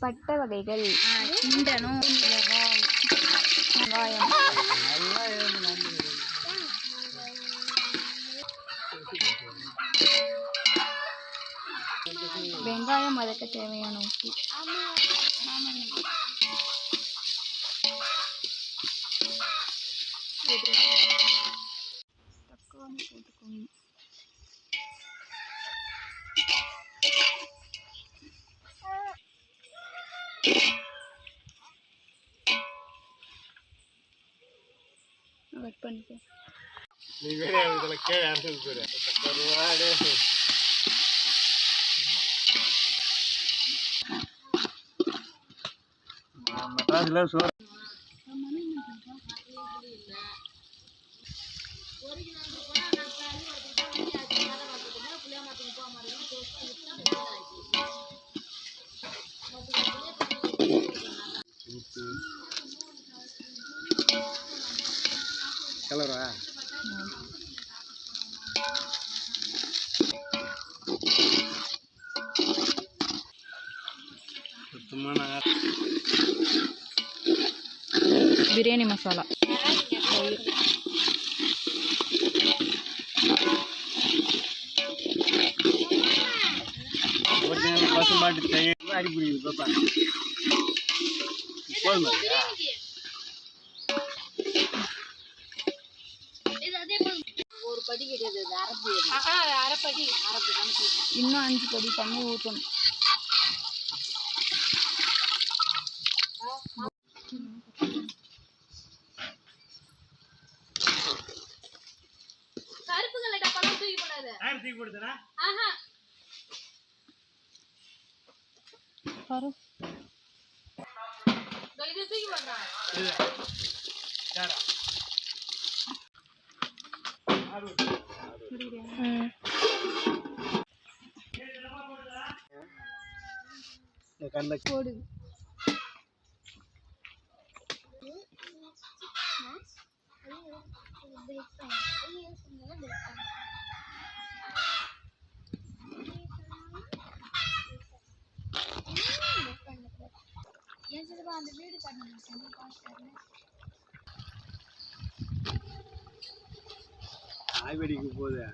பட்டை வகைகள் கிண்டணும், வெங்காயம், வெங்காயம் வதக்க தேவையான உப்பு, தக்காளி போட்டுக்கணும். கட் பண்ணிக்கோ. நீ வேற இதுல கேள ஆன்சர் சொல்லு. தக்கருவாடே மத்தாதுல சோறு கலரா பிரியாணி மசாலா, பசுமாட்டு தயிர் அடிப்பிடிக்குது பாப்பா. போதுமா? ஒரு படி கிடையாது, அரைப்படி இன்னும் 5 படி தண்ணி ஊற்றணும். போடு. அந்த வீடு காய்கறிக்கு போகுது.